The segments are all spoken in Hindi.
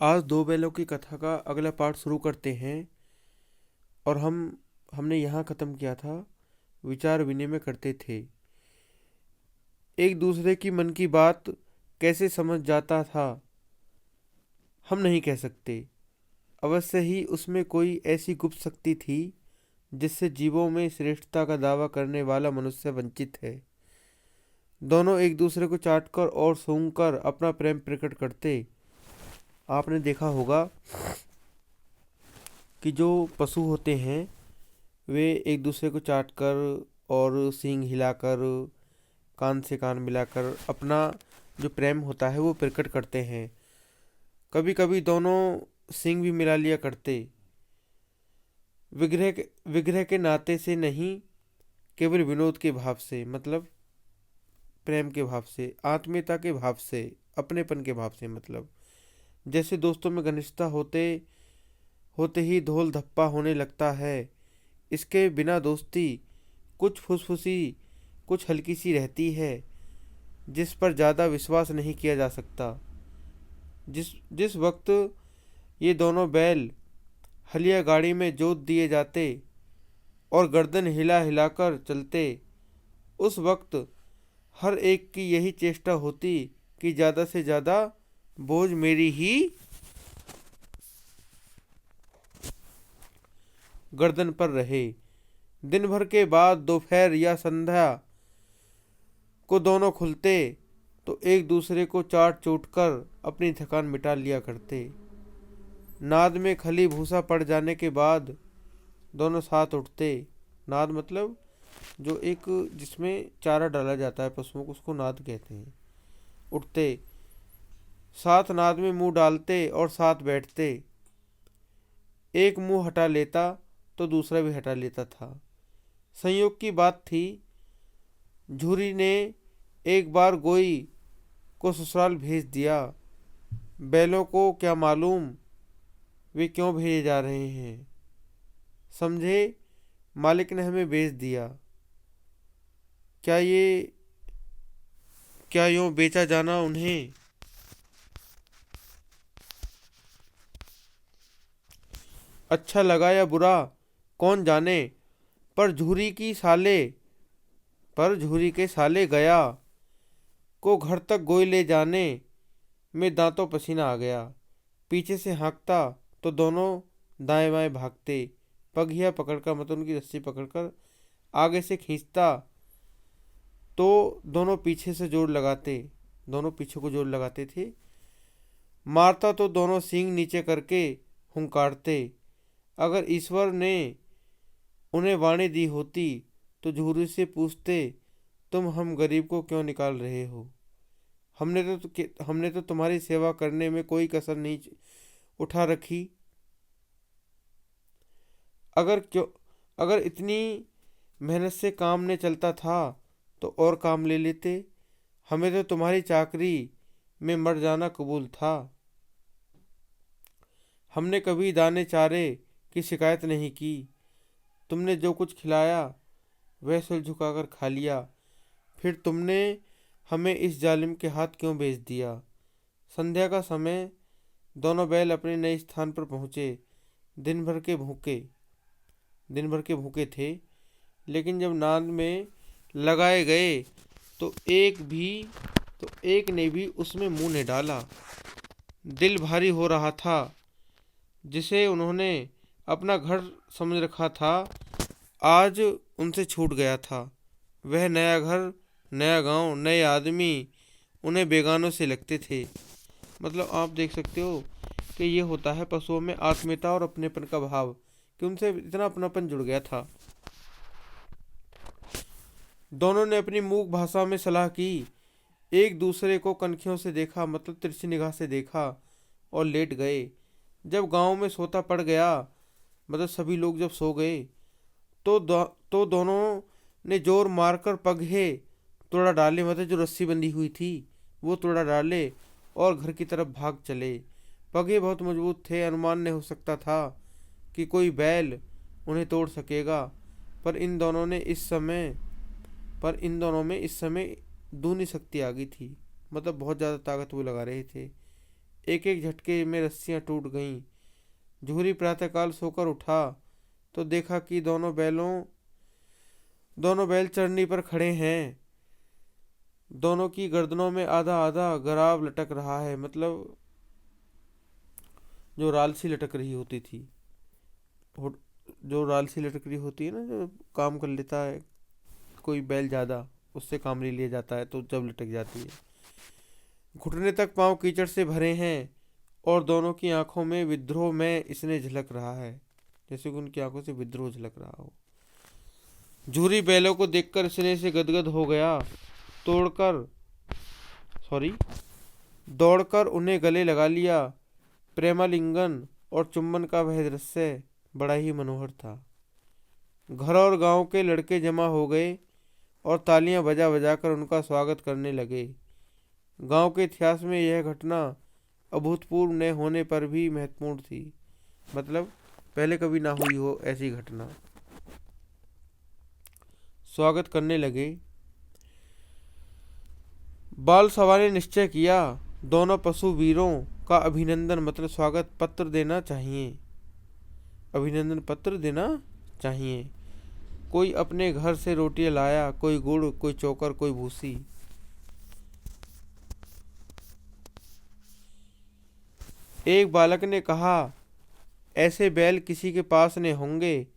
आज दो बैलों की कथा का अगला पार्ट शुरू करते हैं। और हमने यहाँ ख़त्म किया था। विचार विनिमय करते थे। एक दूसरे की मन की बात कैसे समझ जाता था हम नहीं कह सकते। अवश्य ही उसमें कोई ऐसी गुप्त शक्ति थी जिससे जीवों में श्रेष्ठता का दावा करने वाला मनुष्य वंचित है। दोनों एक दूसरे को चाटकर और सूंघकर अपना प्रेम प्रकट करते। आपने देखा होगा कि जो पशु होते हैं वे एक दूसरे को चाटकर और सींग हिलाकर कान से कान मिलाकर अपना जो प्रेम होता है वो प्रकट करते हैं। कभी कभी दोनों सींग भी मिला लिया करते। विग्रह के नाते से नहीं, केवल विनोद के भाव से, मतलब प्रेम के भाव से, आत्मीयता के भाव से, अपनेपन के भाव से। मतलब जैसे दोस्तों में घनिष्ठता होते होते ही धोल धप्पा होने लगता है। इसके बिना दोस्ती कुछ फुसफुसी, कुछ हल्की सी रहती है जिस पर ज़्यादा विश्वास नहीं किया जा सकता। जिस जिस वक्त ये दोनों बैल हलिया गाड़ी में जोत दिए जाते और गर्दन हिला हिलाकर चलते, उस वक्त हर एक की यही चेष्टा होती कि ज़्यादा से ज़्यादा बोझ मेरी ही गर्दन पर रहे। दिन भर के बाद दोपहर या संध्या को दोनों खुलते तो एक दूसरे को चाट चूट कर अपनी थकान मिटा लिया करते। नाद में खली भूसा पड़ जाने के बाद दोनों साथ उठते। नाद मतलब जो एक जिसमें चारा डाला जाता है पशुओं को, उसको नाद कहते हैं। उठते साथ नाद में मुंह डालते और साथ बैठते। एक मुंह हटा लेता तो दूसरा भी हटा लेता था। संयोग की बात थी, झूरी ने एक बार गोई को ससुराल भेज दिया। बैलों को क्या मालूम वे क्यों भेजे जा रहे हैं। समझे मालिक ने हमें भेज दिया। क्या यूं बेचा जाना उन्हें अच्छा लगा या बुरा कौन जाने। पर झूरी के साले गया को घर तक गोई ले जाने में दांतों पसीना आ गया। पीछे से हाँकता तो दोनों दाएं बाएं भागते। पगहिया पकड़कर, मतलब उनकी रस्सी पकड़कर आगे से खींचता तो दोनों पीछे को जोर लगाते थे। मारता तो दोनों सींग नीचे करके हुंकारते। अगर ईश्वर ने उन्हें वाणी दी होती तो झूरी से पूछते, तुम हम गरीब को क्यों निकाल रहे हो। हमने तो तुम्हारी सेवा करने में कोई कसर नहीं उठा रखी। अगर इतनी मेहनत से काम ने चलता था तो और काम ले लेते। हमें तो तुम्हारी चाकरी में मर जाना कबूल था। हमने कभी दाने चारे की शिकायत नहीं की। तुमने जो कुछ खिलाया वह सिर झुकाकर खा लिया। फिर तुमने हमें इस जालिम के हाथ क्यों भेज दिया। संध्या का समय दोनों बैल अपने नए स्थान पर पहुँचे। दिन भर के भूखे थे, लेकिन जब नाद में लगाए गए तो एक ने भी उसमें मुंह नहीं डाला। दिल भारी हो रहा था। जिसे उन्होंने अपना घर समझ रखा था आज उनसे छूट गया था। वह नया घर, नया गांव, नए आदमी उन्हें बेगानों से लगते थे। मतलब आप देख सकते हो कि ये होता है पशुओं में आत्मीयता और अपनेपन का भाव, कि उनसे इतना अपनापन जुड़ गया था। दोनों ने अपनी मूक भाषा में सलाह की। एक दूसरे को कनखियों से देखा, मतलब तिरछी निगाह से देखा और लेट गए। जब गांव में सोता पड़ गया, मतलब सभी लोग जब सो गए तो दोनों ने जोर मारकर पगहे तोड़ा डाले, मतलब जो रस्सी बंधी हुई थी वो तोड़ा डाले और घर की तरफ भाग चले। पगहे बहुत मजबूत थे। अनुमान नहीं हो सकता था कि कोई बैल उन्हें तोड़ सकेगा। पर इन दोनों में इस समय दूनी शक्ति आ गई थी। मतलब बहुत ज़्यादा ताकत वो लगा रहे थे। एक एक झटके में रस्सियां टूट गईं। झूरी प्रातःकाल सोकर उठा तो देखा कि दोनों बैल चरनी पर खड़े हैं। दोनों की गर्दनों में आधा आधा गराब लटक रहा है, मतलब जो रालसी लटक रही होती थी, जो रालसी लटक रही होती है ना, जो काम कर लेता है कोई बैल ज़्यादा, उससे काम ले लिया जाता है तो जब लटक जाती है। घुटने तक पांव कीचड़ से भरे हैं और दोनों की आंखों में विद्रोह में इसने झलक रहा है, जैसे कि उनकी आंखों से विद्रोह झलक रहा हो। झूरी बैलों को देखकर स्नेह से गदगद हो गया। तोड़कर सॉरी दौड़कर उन्हें गले लगा लिया। प्रेमालिंगन और चुंबन का वह दृश्य बड़ा ही मनोहर था। घर और गांव के लड़के जमा हो गए और तालियां बजा बजा कर उनका स्वागत करने लगे। गांव के इतिहास में यह घटना अभूतपूर्व न होने पर भी महत्वपूर्ण थी, मतलब पहले कभी ना हुई हो ऐसी घटना। स्वागत करने लगे। बाल सभा ने निश्चय किया, दोनों पशु वीरों का अभिनंदन मतलब स्वागत पत्र देना चाहिए, अभिनंदन पत्र देना चाहिए। कोई अपने घर से रोटियां लाया, कोई गुड़, कोई चोकर, कोई भूसी। एक बालक ने कहा, ऐसे बैल किसी के पास नहीं होंगे।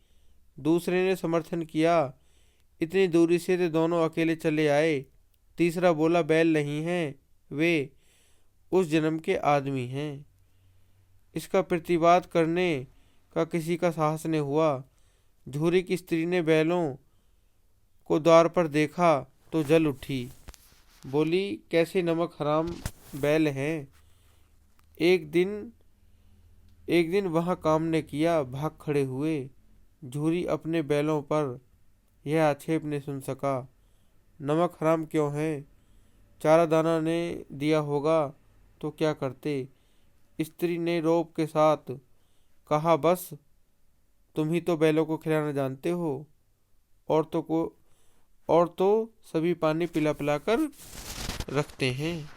दूसरे ने समर्थन किया, इतनी दूरी से तो दोनों अकेले चले आए। तीसरा बोला, बैल नहीं हैं, वे उस जन्म के आदमी हैं। इसका प्रतिवाद करने का किसी का साहस नहीं हुआ। झूरी की स्त्री ने बैलों को द्वार पर देखा तो जल उठी। बोली, कैसे नमक हराम बैल हैं। एक दिन वहाँ काम ने किया, भाग खड़े हुए। झूरी अपने बैलों पर यह आक्षेप ने सुन सका, नमक हराम क्यों है, चारा दाना ने दिया होगा तो क्या करते। स्त्री ने रोब के साथ कहा, बस तुम ही तो बैलों को खिलाना जानते हो, और तो सभी पानी पिला पिला कर रखते हैं।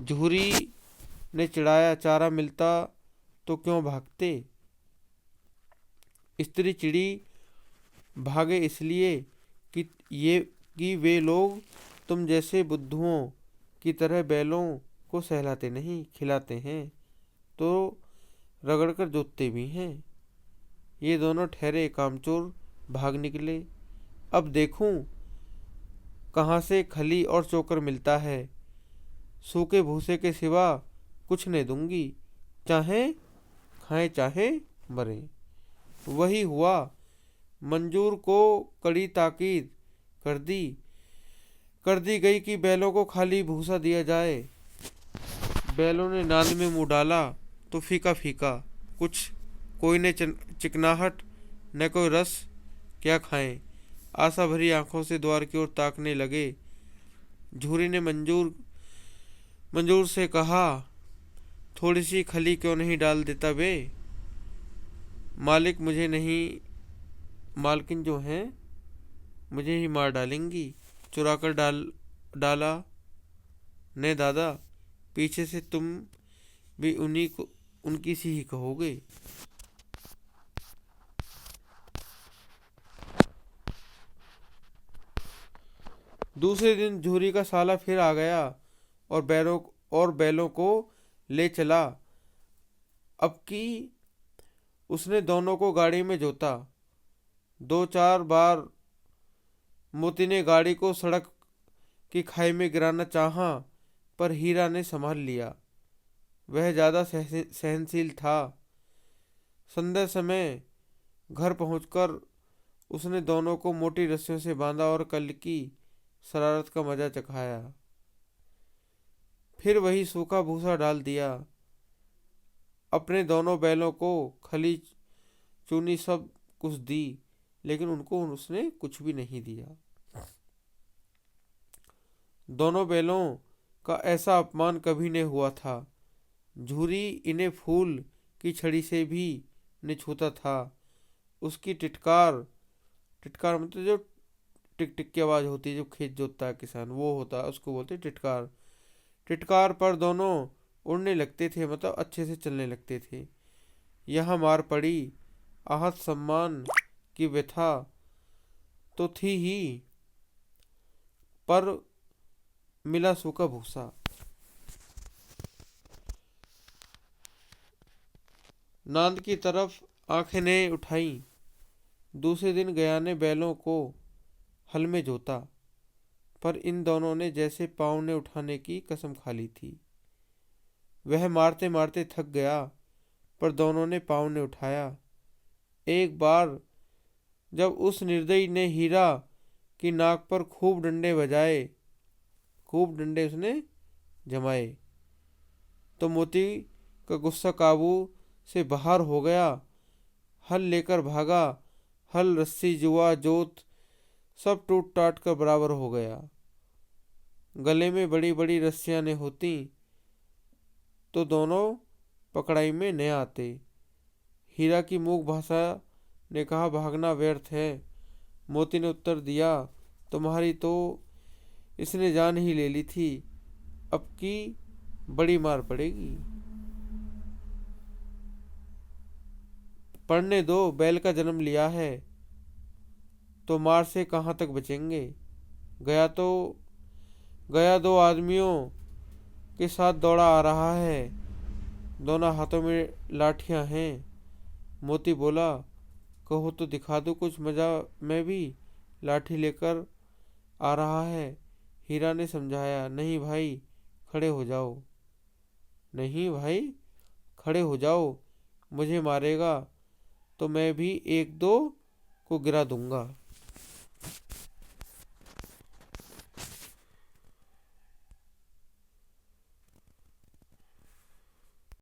झूरी ने चिढ़ाया, चारा मिलता तो क्यों भागते। स्त्री चिड़ी, भागे इसलिए कि वे लोग तुम जैसे बुद्धुओं की तरह बैलों को सहलाते नहीं, खिलाते हैं तो रगड़कर जोतते भी हैं। ये दोनों ठहरे कामचोर भाग निकले। अब देखूं कहाँ से खली और चोकर मिलता है। सूखे भूसे के सिवा कुछ नहीं दूंगी, चाहे खाएं चाहे मरें। वही हुआ। मंजूर को कड़ी ताकीद कर दी गई कि बैलों को खाली भूसा दिया जाए। बैलों ने नाद में मुंह डाला तो फीका फीका कुछ, कोई ने चिकनाहट न कोई रस, क्या खाएं। आशा भरी आंखों से द्वार की ओर ताकने लगे। झूरी ने मंजूर से कहा, थोड़ी सी खली क्यों नहीं डाल देता बे। मालकिन जो हैं मुझे ही मार डालेंगी। चुरा कर डाला ने दादा, पीछे से तुम भी उनकी सी ही कहोगे। दूसरे दिन झूरी का साला फिर आ गया और बैलों को ले चला। अब की उसने दोनों को गाड़ी में जोता। 2-4 बार मोती ने गाड़ी को सड़क की खाई में गिराना चाहा, पर हीरा ने संभाल लिया। वह ज्यादा सहनशील था। संध्या समय घर पहुंचकर उसने दोनों को मोटी रस्सियों से बांधा और कल की शरारत का मजा चखाया। फिर वही सूखा भूसा डाल दिया। अपने दोनों बैलों को खली चूनी सब कुछ दी, लेकिन उनको उसने कुछ भी नहीं दिया। दोनों बैलों का ऐसा अपमान कभी नहीं हुआ था। झूरी इन्हें फूल की छड़ी से भी नहीं छूता था। उसकी टिटकार मतलब जो टिक टिक की आवाज होती है, जो खेत जोतता है किसान, वो होता है, उसको बोलते टिटकार। टिटकार पर दोनों उड़ने लगते थे, मतलब अच्छे से चलने लगते थे। यहाँ मार पड़ी, आहत सम्मान की व्यथा तो थी ही, पर मिला सूखा भूसा। नांद की तरफ आंखें ने उठाई। दूसरे दिन गया ने बैलों को हल में जोता, पर इन दोनों ने जैसे पाँव ने उठाने की कसम खा ली थी। वह मारते मारते थक गया, पर दोनों ने पाँव ने उठाया। एक बार जब उस निर्दयी ने हीरा की नाक पर खूब डंडे बजाए, खूब डंडे उसने जमाए, तो मोती का गुस्सा काबू से बाहर हो गया। हल लेकर भागा। हल, रस्सी, जुआ, जोत सब टूट टाट कर बराबर हो गया। गले में बड़ी बड़ी रस्सियां ने होती तो दोनों पकड़ाई में न आते। हीरा की मूक भाषा ने कहा, भागना व्यर्थ है। मोती ने उत्तर दिया, तुम्हारी तो इसने जान ही ले ली थी, अब की बड़ी मार पड़ेगी। पढ़ने दो, बैल का जन्म लिया है तो मार से कहाँ तक बचेंगे। गया दो आदमियों के साथ दौड़ा आ रहा है, दोनों हाथों में लाठियां हैं। मोती बोला, कहो तो दिखा दो कुछ मजा, मैं भी लाठी लेकर आ रहा है। हीरा ने समझाया, नहीं भाई खड़े हो जाओ, नहीं भाई खड़े हो जाओ, मुझे मारेगा तो मैं भी एक दो को गिरा दूंगा।